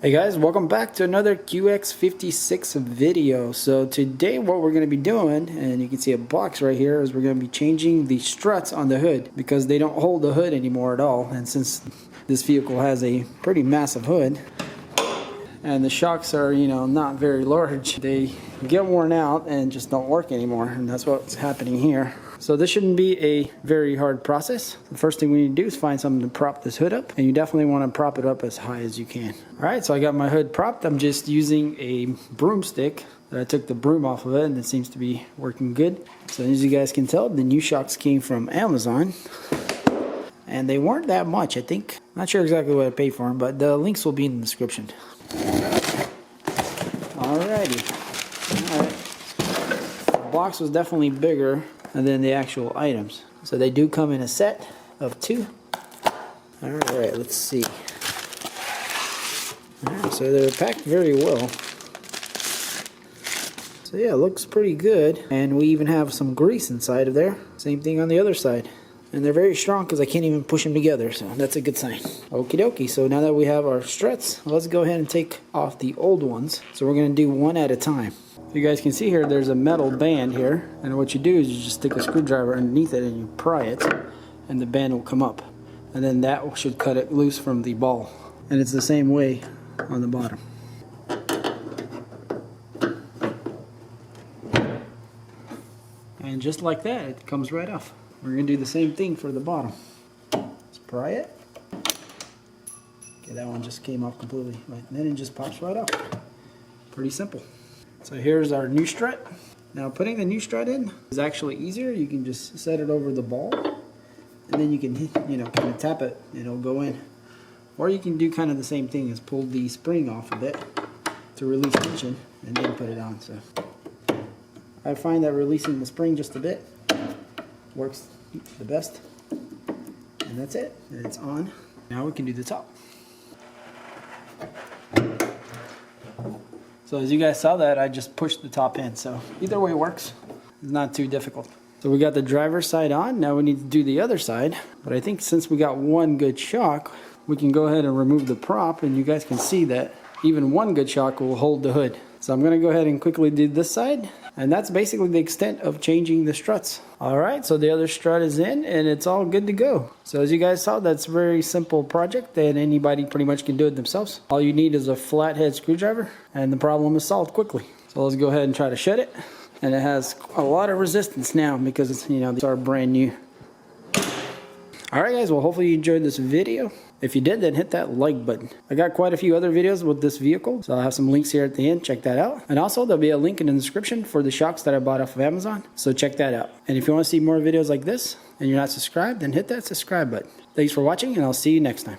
Hey guys, welcome back to another QX56 video. So today what we're going to be doing, and you can see a box right here, is we're going to be changing the struts on the hood because they don't hold the hood anymore at all. And since this vehicle has a pretty massive hood and the shocks are, not very large, they get worn out and just don't work anymore, and that's what's happening here. So this shouldn't be a very hard process. The first thing we need to do is find something to prop this hood up, and you definitely want to prop it up as high as you can. Alright, so I got my hood propped. I'm just using a broomstick. I took the broom off of it and it seems to be working good. So as you guys can tell, the new shocks came from Amazon. And they weren't that much, I think. Not sure exactly what I paid for them, but the links will be in the description. Alrighty. Alright. The box was definitely bigger than the actual items. So they do come in a set of 2. Alright, let's see. Alright, so they're packed very well. So yeah, it looks pretty good. And we even have some grease inside of there. Same thing on the other side. And they're very strong because I can't even push them together, so that's a good sign. Okie dokie, so now that we have our struts, let's go ahead and take off the old ones. So we're going to do one at a time. You guys can see here there's a metal band here, and what you do is you just stick a screwdriver underneath it and you pry it, and the band will come up. And then that should cut it loose from the ball. And it's the same way on the bottom. And just like that, it comes right off. We're going to do the same thing for the bottom. Let's pry it. Okay, that one just came off completely. And then it just pops right off. Pretty simple. So here's our new strut. Now putting the new strut in is actually easier. You can just set it over the ball. And then you can, kind of tap it and it'll go in. Or you can do kind of the same thing as pull the spring off of it to release tension and then put it on. So I find that releasing the spring just a bit works the best, and that's it, and it's on. Now we can do the top. So as you guys saw that, I just pushed the top in, so either way works. It's not too difficult. So we got the driver's side on. Now we need to do the other side, but I think since we got one good shock, we can go ahead and remove the prop, and you guys can see that even one good shock will hold the hood. So I'm going to go ahead and quickly do this side. And that's basically the extent of changing the struts. Alright, so the other strut is in and it's all good to go. So as you guys saw, that's a very simple project that anybody pretty much can do it themselves. All you need is a flathead screwdriver and the problem is solved quickly. So let's go ahead and try to shed it. And it has a lot of resistance now because it's, these are brand new. Alright guys, well hopefully you enjoyed this video. If you did, then hit that like button. I got quite a few other videos with this vehicle, so I'll have some links here at the end. Check that out. And also, there'll be a link in the description for the shocks that I bought off of Amazon, so check that out. And if you want to see more videos like this, and you're not subscribed, then hit that subscribe button. Thanks for watching, and I'll see you next time.